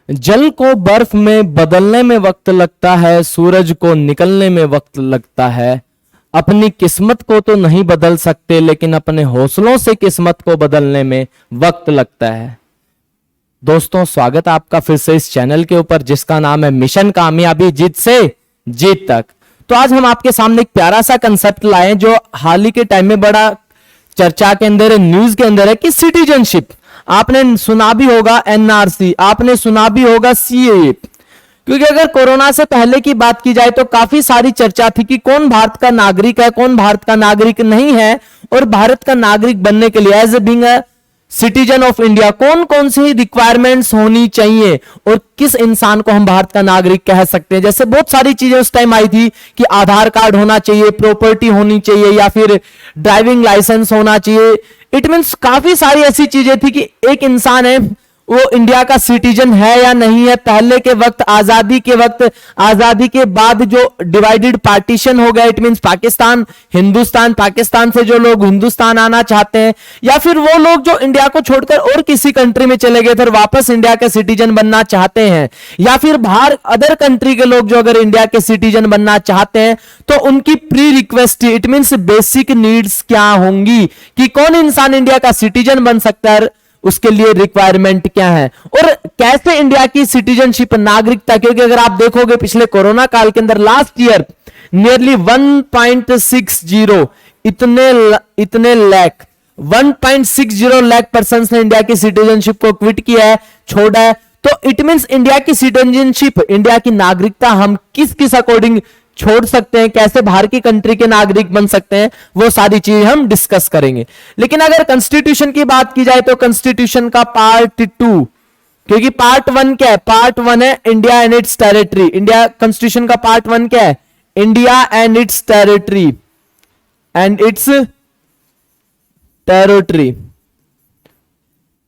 जल को बर्फ में बदलने में वक्त लगता है, सूरज को निकलने में वक्त लगता है। अपनी किस्मत को तो नहीं बदल सकते, लेकिन अपने हौसलों से किस्मत को बदलने में वक्त लगता है। दोस्तों, स्वागत है आपका फिर से इस चैनल के ऊपर जिसका नाम है मिशन कामयाबी, जीत से जीत तक। तो आज हम आपके सामने एक प्यारा सा कंसेप्ट लाए जो हाल ही के टाइम में बड़ा चर्चा के अंदर है, न्यूज के अंदर है कि सिटीजनशिप। आपने सुना भी होगा एनआरसी, आपने सुना भी होगा सीएए। क्योंकि अगर कोरोना से पहले की बात की जाए तो काफी सारी चर्चा थी कि कौन भारत का नागरिक है, कौन भारत का नागरिक नहीं है, और भारत का नागरिक बनने के लिए as a being a citizen of India कौन कौन सी रिक्वायरमेंट्स होनी चाहिए और किस इंसान को हम भारत का नागरिक कह सकते हैं। जैसे बहुत सारी चीजें उस टाइम आई थी कि आधार कार्ड होना चाहिए, प्रॉपर्टी होनी चाहिए, या फिर ड्राइविंग लाइसेंस होना चाहिए। इट मीन्स काफी सारी ऐसी चीजें थी कि एक इंसान है वो इंडिया का सिटीजन है या नहीं है। पहले के वक्त, आजादी के वक्त, आजादी के बाद जो डिवाइडेड पार्टीशन हो गया, इट मींस पाकिस्तान, हिंदुस्तान, पाकिस्तान से जो लोग हिंदुस्तान आना चाहते हैं, या फिर वो लोग जो इंडिया को छोड़कर और किसी कंट्री में चले गए थे वापस इंडिया के सिटीजन बनना चाहते हैं, या फिर बाहर अदर कंट्री के लोग जो अगर इंडिया के सिटीजन बनना चाहते हैं तो उनकी pre request, it means basic needs क्या होंगी कि कौन इंसान इंडिया का सिटीजन बन सकता है, उसके लिए रिक्वायरमेंट क्या है, और कैसे इंडिया की सिटीजनशिप, नागरिकता। क्योंकि अगर आप देखोगे पिछले कोरोना काल के अंदर लास्ट ईयर नियरली 1.60 इतने लाख 1.60 लाख पर्सन ने इंडिया की सिटीजनशिप को क्विट किया है, छोड़ा है। तो इट मींस इंडिया की सिटीजनशिप, इंडिया की नागरिकता हम किस किस अकॉर्डिंग छोड़ सकते हैं, कैसे बाहर की कंट्री के नागरिक बन सकते हैं, वो सारी चीजें हम डिस्कस करेंगे। लेकिन अगर कॉन्स्टिट्यूशन की बात की जाए तो कॉन्स्टिट्यूशन का पार्ट 2, क्योंकि पार्ट 1 क्या है, पार्ट 1 है India and it's territory. India constitution का पार्ट 1 क्या है, India and it's territory, and it's territory.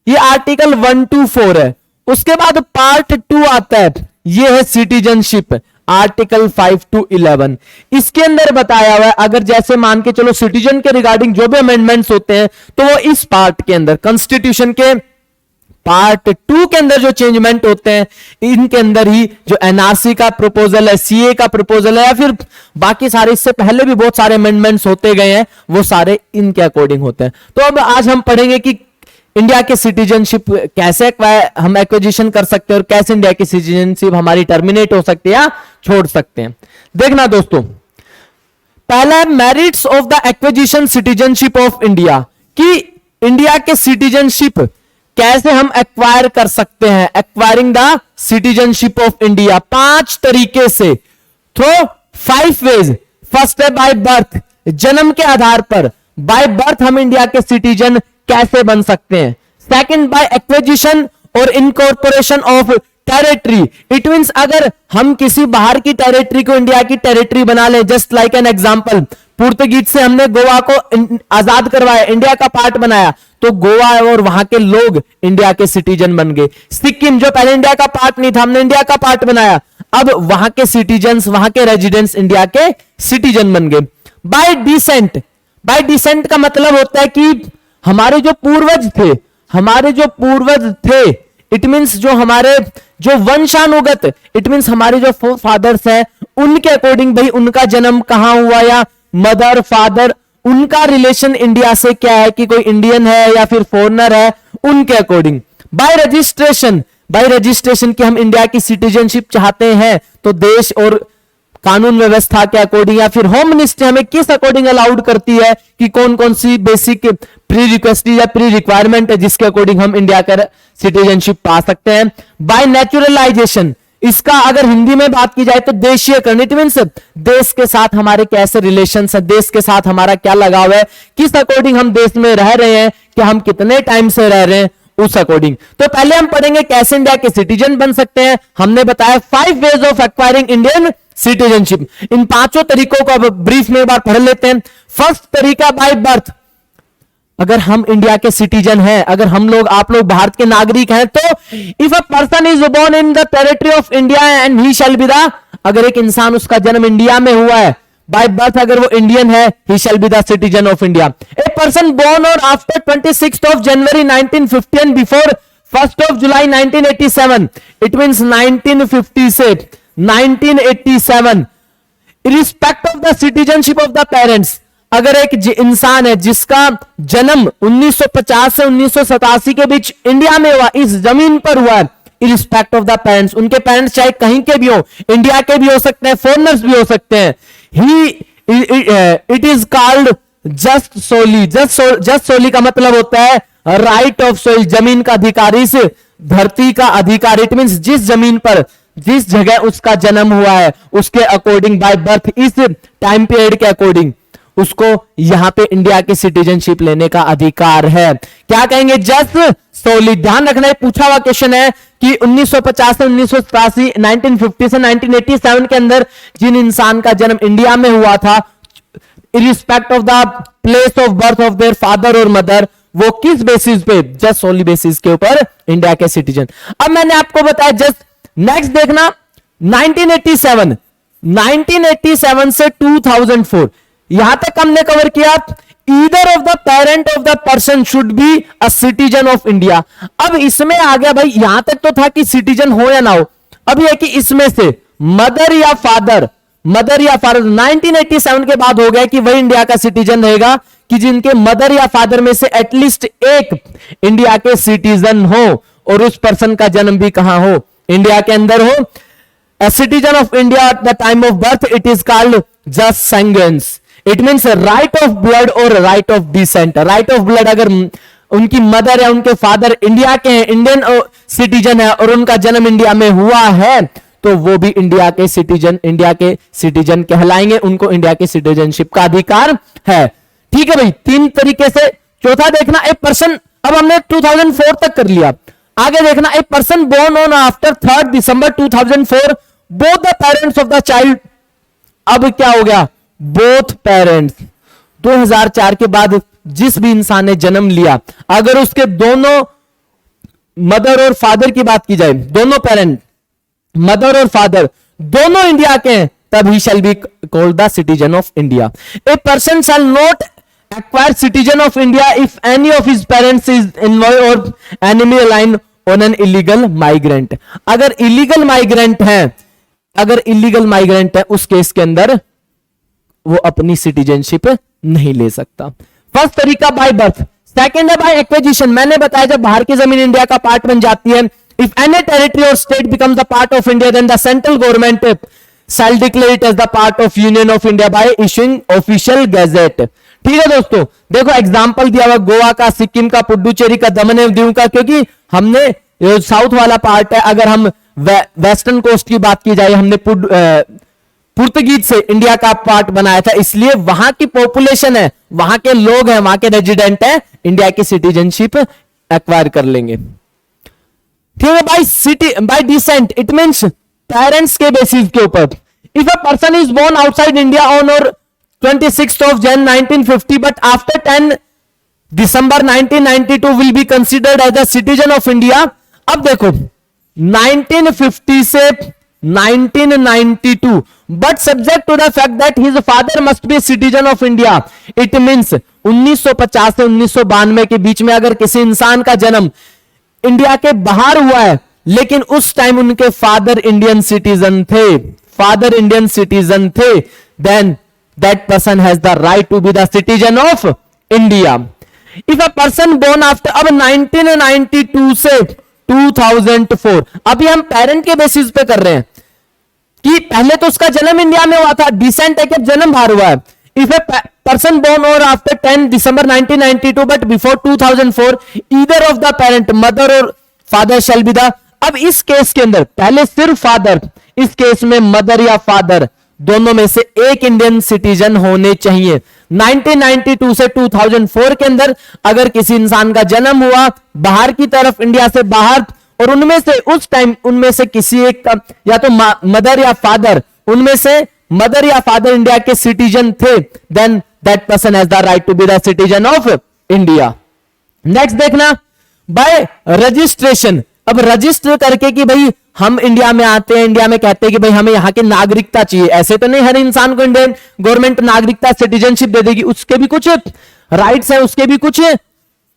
ये आर्टिकल 1 to 4 है। उसके बाद पार्ट 2 आता है, ये है सिटीजनशिप, आर्टिकल 5 to 11। इसके अंदर बताया हुआ है अगर जैसे मान के चलो सिटीजन के रिगार्डिंग जो भी अमेंडमेंट्स होते हैं तो वो इस पार्ट के अंदर, कॉन्स्टिट्यूशन के पार्ट 2 के अंदर जो चेंजमेंट होते हैं इनके अंदर ही जो एनआरसी का प्रपोजल है, सीए का प्रपोजल है, या फिर बाकी सारे इससे पहले भी बहुत सारे अमेंडमेंट्स होते गए हैं, वो सारे इनके अकॉर्डिंग होते हैं। तो अब आज हम पढ़ेंगे कि इंडिया के सिटीजनशिप कैसे हम एक्विजिशन कर सकते हैं और कैसे इंडिया की सिटीजनशिप हमारी टर्मिनेट हो सकती है या छोड़ सकते हैं। देखना दोस्तों, पहला है merits of the acquisition citizenship of India, कि इंडिया के सिटीजनशिप कैसे हम एक्वायर कर सकते हैं, acquiring the citizenship of India 5 तरीके से, थ्रू 5 वेज। फर्स्ट है बाय बर्थ, जन्म के आधार पर बाय बर्थ हम इंडिया के सिटीजन कैसे बन सकते हैं। सेकंड, बाय एक्विजिशन और incorporation of territory. It means अगर हम किसी बाहर की टेरिटरी को इंडिया की टेरिटरी बना ले, just like an example, Portuguese से हमने गोवा को आजाद करवाया, इंडिया का पार्ट बनाया, तो गोवा और वहां के लोग इंडिया के सिटीजन बन गए। सिक्किम जो पहले इंडिया का पार्ट नहीं था, हमने इंडिया का पार्ट बनाया, अब वहां के सिटीजन्स, वहां के रेजिडेंट्स इंडिया के सिटीजन बन गए। बाय डिसेंट, बाय डिसेंट का मतलब होता है कि हमारे जो पूर्वज थे, इट मींस जो हमारे जो वंशानुगत, इट मींस हमारे जो फादर्स हैं उनके अकॉर्डिंग भाई उनका जन्म कहां हुआ, या मदर फादर उनका रिलेशन इंडिया से क्या है, कि कोई इंडियन है या फिर फॉरेनर है, उनके according. Bye registration, bye registration कि हम इंडिया की सिटीजनशिप चाहते हैं तो देश और कानून व्यवस्था के अकॉर्डिंग, या फिर होम मिनिस्ट्री हमें किस अकॉर्डिंग अलाउड करती है कि कौन कौन सी बेसिक प्री रिक्वेस्ट या प्री रिक्वायरमेंट है जिसके अकॉर्डिंग हम इंडिया का सिटीजनशिप पा सकते हैं। बाय नेचुरलाइजेशन, इसका अगर हिंदी में बात की जाए तो देशीयकरण, इट मींस देश के साथ हमारे कैसे रिलेशंस है, देश के साथ हमारा क्या लगाव है, किस अकॉर्डिंग हम देश में रह रहे हैं, कि हम कितने टाइम से रह रहे हैं, उस अकॉर्डिंग। तो पहले हम पढ़ेंगे कैसे इंडिया के सिटीजन बन सकते हैं। हमने बताया 5 ways of acquiring Indian citizenship. इन 5 तरीकों को अब ब्रीफ में एक बार पढ़ लेते हैं। फर्स्ट तरीका बाय बर्थ, अगर हम इंडिया के सिटीजन हैं, अगर हम लोग, आप लोग भारत के नागरिक हैं, तो if a person is born in the territory of India and he shall be the, अगर एक इंसान उसका जन्म इंडिया में हुआ है बाय बर्थ, अगर वो इंडियन है, he shall be the citizen of India. A person born और after 26th of January 1950 and before 1 July 1987, it means 1950 से 1987, respect of the citizenship of the parents, अगर एक इंसान है जिसका जन्म 1950 से 1987 के बीच इंडिया में हुआ, इस जमीन पर हुआ है, रिस्पेक्ट ऑफ द पेरेंट्स, उनके पेरेंट्स चाहे कहीं के भी हो, इंडिया के भी हो सकते हैं, फॉरेनर्स भी हो सकते हैं, it is called jus soli. Jus soli का मतलब होता है राइट ऑफ सोइल, जमीन का अधिकारी, इस धरती का अधिकारी। इट मींस जिस जमीन पर, जिस जगह उसका जन्म हुआ है, उसके अकॉर्डिंग बाय बर्थ, इस टाइम पीरियड के अकॉर्डिंग उसको यहां पे इंडिया की सिटीजनशिप लेने का अधिकार है। क्या कहेंगे? जस्ट सोली। ध्यान रखना, पूछा हुआ क्वेश्चन है कि 1950 से 1987, 1950 से 1987 के अंदर जिन इंसान का जन्म इंडिया में हुआ था, इरिस्पेक्ट of the place of birth of their father और मदर, वो किस बेसिस पे? जस्ट सोली बेसिस के ऊपर इंडिया के सिटीजन। अब मैंने आपको बताया, जस्ट नेक्स्ट देखना, 1987 से 2004, यहां तक हमने कवर किया। Either of the parent of the person should be a citizen of India. अब इसमें आ गया भाई, यहां तक तो था कि सिटीजन हो या ना हो, अब यह कि इसमें से मदर या फादर 1987 के बाद हो गया कि वही इंडिया का सिटीजन रहेगा कि जिनके मदर या फादर में से एटलीस्ट एक इंडिया के सिटीजन हो, और उस पर्सन का जन्म भी कहां हो? इंडिया के अंदर हो। A citizen of India at the time of birth, it is called jus sanguinis. It means right of blood or right of descent. Right of blood, अगर उनकी मदर या उनके फादर इंडिया के हैं, इंडियन सिटीजन है, और उनका जन्म इंडिया में हुआ है, तो वो भी इंडिया के सिटीजन कहलाएंगे, उनको इंडिया की सिटीजनशिप का अधिकार है। ठीक है भाई, तीन तरीके से। चौथा देखना, ए पर्सन, अब हमने 2004 तक कर लिया, आगे देखना, a person born on after 3 December 2004, both the parents of the child, अब क्या हो गया? बोथ पेरेंट्स, 2004 के बाद जिस भी इंसान ने जन्म लिया, अगर उसके दोनों मदर और फादर की बात की जाए, दोनों पेरेंट, मदर और फादर दोनों इंडिया के हैं, तब ही shall be called the citizen of India. A person shall not acquire citizen of India if any of his parents is involved or enemy aligned on an illegal migrant। अगर illegal migrant है, उस case के अंदर वो अपनी citizenship नहीं ले सकता। फर्स्ट तरीका बाय बर्थ, सेकंड है बाय एक्विजिशन। मैंने बताया जब बाहर की जमीन इंडिया का पार्ट बन जाती है, इफ एनी टेरिटरी और state becomes the part of India, then the central government shall declare it as the part of Union of India by issuing official gazette। ठीक है दोस्तों, देखो एग्जांपल दिया हुआ गोवा का, सिक्किम का, पुडुचेरी का, दमन एवं दीव का, क्योंकि हमने साउथ वाला पार्ट है, अगर हम वेस्टर्न कोस्ट की बात की जाए, हमने पुर्तगीज से इंडिया का पार्ट बनाया था, इसलिए वहां की पॉपुलेशन है, वहां के लोग हैं, वहां के रेजिडेंट है, इंडिया की सिटीजनशिप एक्वायर कर लेंगे। ठीक है, by descent, it means parents के बेसिस के ऊपर। If a person is born outside India on और 26th of Jan 1950 but after 10 December 1992 will be considered as a citizen of India। अब देखो 1950 से 1992 but subject to the fact that his father must be a citizen of India। It means 1950 से 1992 के बीच में अगर किसी इंसान का जन्म इंडिया के बाहर हुआ है, लेकिन उस टाइम उनके फादर इंडियन सिटीजन थे, then that person has the right to be the citizen of India। If a person born after, अब 1992 से 2004, अभी हम पेरेंट के बेसिस पे कर रहे हैं कि पहले तो उसका जन्म इंडिया में हुआ था, डिसेंट है कि जन्म बाहर हुआ है। If a person born or after 10 December 1992 but before 2004, either of the parent, mother or father shall be the, अब इस केस के अंदर पहले सिर्फ फादर, इस केस में मदर या फादर दोनों में से एक इंडियन सिटीजन होने चाहिए। 1992 से 2004 के अंदर अगर किसी इंसान का जन्म हुआ बाहर की तरफ, इंडिया से बाहर, और उनमें से उस टाइम उनमें से किसी एक का या तो मदर या फादर, उनमें से मदर या फादर इंडिया के सिटीजन थे, then that person has the right to be the citizen of India. Next देखना, बाय रजिस्ट्रेशन। अब रजिस्टर करके कि भाई हम इंडिया में आते हैं, इंडिया में कहते हैं कि भाई हमें यहाँ की नागरिकता चाहिए, ऐसे तो नहीं हर इंसान को इंडियन गवर्नमेंट नागरिकता सिटीजनशिप दे देगी, उसके भी कुछ राइट्स हैं, उसके भी कुछ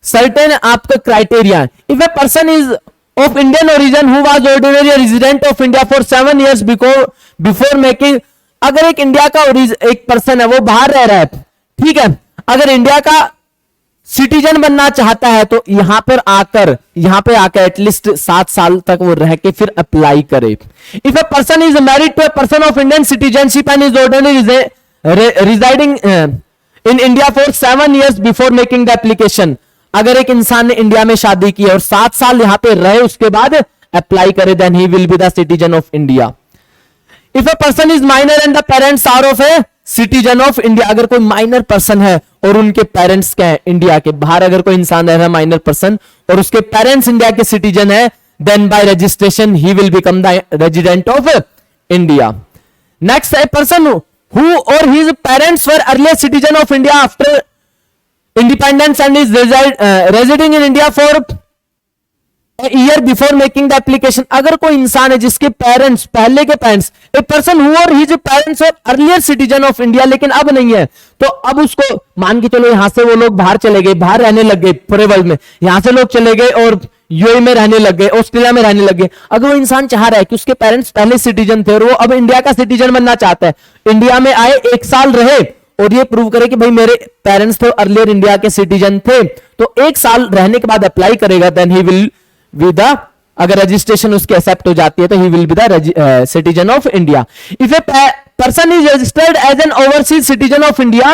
सर्टेन आपका क्राइटेरिया है। If a person is of Indian origin who was ordinary resident of India for 7 years before making, अगर एक इंडिया का एक पर्सन है वो बाहर रह रहा है, ठीक है, अगर इंडिया का सिटीजन बनना चाहता है तो यहां पे आकर एटलीस्ट 7 साल तक वो रह के फिर अप्लाई करे. If a person is married to a person of Indian citizenship and is ordinary residing in India for 7 years before making the application, अगर एक इंसान ने इंडिया में शादी की और 7 साल यहां पे रहे उसके बाद अप्लाई करे, then he will be the citizen of India. If a person is minor and the parents are of a citizen of India, अगर कोई माइनर पर्सन है और उनके पेरेंट्स क्या है, इंडिया के बाहर अगर कोई इंसान रह रहा है माइनर पर्सन और उसके पेरेंट्स इंडिया के सिटीजन है, then by registration he will become the resident of India. Next, a person who और his parents were earlier citizen of India after independence and is residing in India for year before making the application, अगर कोई इंसान है जिसके parents, पहले के parents, a person who और his parents are earlier citizen of India लेकिन अब नहीं है, तो अब उसको मान के चलो यहां से वो लोग बाहर चले गए, बाहर रहने लग गए पूरे वर्ल्ड में, यहां से लोग चले गए और यूएई में रहने लग गए, ऑस्ट्रेलिया में रहने लग गए. अगर वो इंसान चाह रहा है कि उसके पेरेंट्स पहले सिटीजन थे और वो अब इंडिया का सिटीजन बनना चाहता है, इंडिया में आए 1 साल रहे और ये प्रूव करे कि भाई मेरे पेरेंट्स तो अर्लियर इंडिया के सिटीजन थे, तो 1 साल रहने के बाद अप्लाई करेगा, then he will be the, अगर रजिस्ट्रेशन उसकी एक्सेप्ट हो जाती है तो he will be the citizen of India. If a person is registered as an overseas citizen of India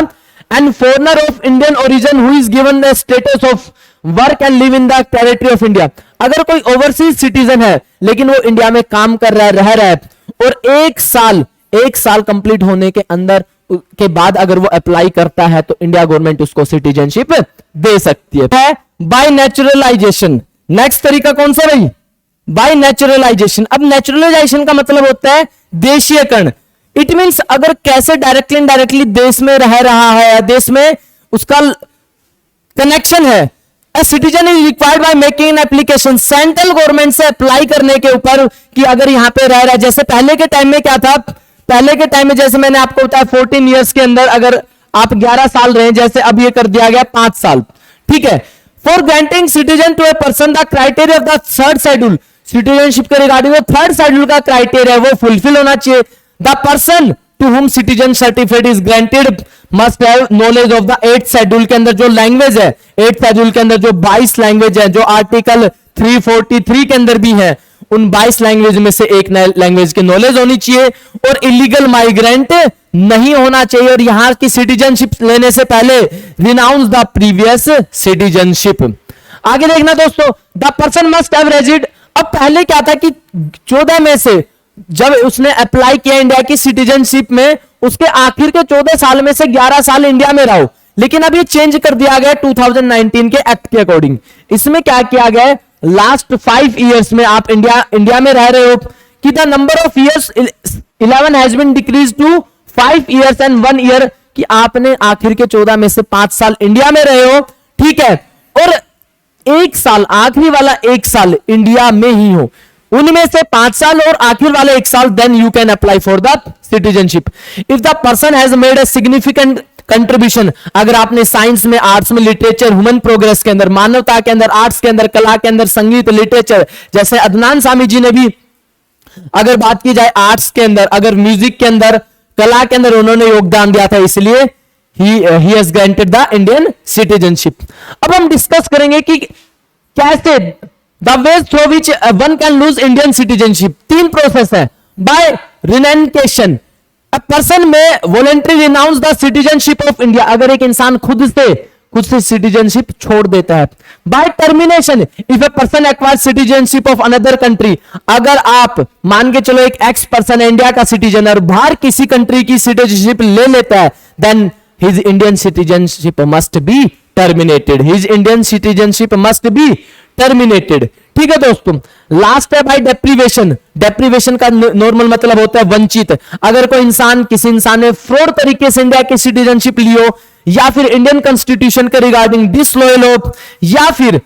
and foreigner of Indian origin who is given the status of work and live in the territory of India, अगर कोई overseas citizen है लेकिन वो India में काम कर रहा है, रह रहा है और 1 साल कंप्लीट होने के अंदर के बाद अगर वो अप्लाई करता है तो इंडिया गवर्नमेंट उसको सिटीजनशिप दे सकती है. बाय नेचुरलाइजेशन, नेक्स्ट तरीका कौन सा भाई, बाय नेचुरलाइजेशन. अब नेचुरलाइजेशन का मतलब होता है देशीयकरण. इट मींस अगर कैसे डायरेक्टली इनडायरेक्टली देश में रह रहा है, देश में उसका कनेक्शन है. A citizen is required by making an application, central government से अप्लाई करने के ऊपर कि अगर यहां पे रह रहा है, जैसे पहले के टाइम में क्या था, पहले के टाइम में जैसे मैंने आपको बताया 14 years के अंदर अगर आप 11 साल रहे, जैसे अब ये कर दिया गया 5 साल, ठीक है. For granting citizen to a person the criteria of the 3rd schedule, citizenship के रिगार्डिंग 3rd शेड्यूल का क्राइटेरिया वो फुलफिल होना चाहिए. The person to whom citizen certificate is granted must have knowledge of the 8th schedule के अंदर जो language है, 8th schedule के अंदर जो 22 लैंग्वेज है, जो आर्टिकल 343 के अंदर भी है, उन 22 लैंग्वेज में से एक लैंग्वेज की नॉलेज होनी चाहिए और इलीगल माइग्रेंट नहीं होना चाहिए और यहां की सिटीजनशिप लेने से पहले रिनाउंस द प्रीवियस सिटीजनशिप. आगे देखना दोस्तों, the person must have rigid. अब पहले क्या था कि 14 में से जब उसने अप्लाई किया इंडिया की सिटीजनशिप में, उसके आखिर के 14 साल में से 11 साल इंडिया में रहो, लेकिन अब ये चेंज कर दिया गया 2019 के एक्ट के अकॉर्डिंग. इसमें क्या किया गया है, लास्ट 5 years में आप इंडिया में रह रहे हो कि the number of years 11 has been decrease to 5 years and 1 year, कि आपने आखिर के 14 में से 5 साल इंडिया में रहे हो, ठीक है, और 1 साल आखिरी वाला 1 साल इंडिया में ही हो, उनमें से 5 साल और आखिर वाले 1 साल, then you can apply for the citizenship. If the person has made a significant contribution, अगर आपने साइंस में, आर्ट्स में, लिटरेचर, ह्यूमन प्रोग्रेस के अंदर, मानवता के अंदर, आर्ट्स के अंदर, कला के अंदर, संगीत, लिटरेचर, जैसे अदनान सामी जी ने भी अगर बात की जाए आर्ट्स के अंदर, अगर म्यूजिक के अंदर, कला के अंदर उन्होंने योगदान दिया था, इसलिए ही has granted the Indian citizenship. अब हम डिस्कस करेंगे कि कैसे the ways through which one can lose Indian citizenship. 3 process है. By renunciation, a person may voluntary renounce the citizenship of India, अगर एक इंसान खुद से सिटीजनशिप छोड़ देता है. By termination, if a person acquire citizenship of another country, अगर आप मान के चलो एक एक्स पर्सन है इंडिया का सिटीजन और बाहर किसी कंट्री की सिटीजनशिप ले लेता है, then his Indian citizenship must be terminated. His Indian citizenship must be terminated. ठीक है दोस्तों. लास्ट है बाय डेप्रीवेशन. डेप्रीवेशन का नॉर्मल मतलब होता है वंचित. अगर कोई इंसान, किसी इंसान ने फ्रॉड तरीके से इंडिया की सिटीजनशिप ली हो, या फिर इंडियन कॉन्स्टिट्यूशन के रिगार्डिंग डिसलॉयल हो, या फिर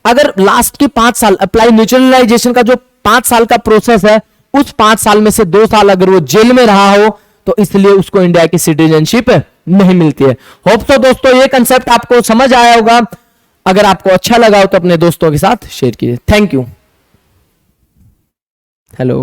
अगर लास्ट के 5 साल अप्लाई नेचुरलाइजेशन का जो 5 साल का प्रोसेस है, उस 5 साल में से 2 साल अगर वो जेल में रहा हो, तो इसलिए उसको इंडिया की सिटीजनशिप नहीं मिलती है. होप सो दोस्तों ये कंसेप्ट आपको समझ आया होगा. अगर आपको अच्छा लगा हो तो अपने दोस्तों के साथ शेयर कीजिए. Thank you. हेलो।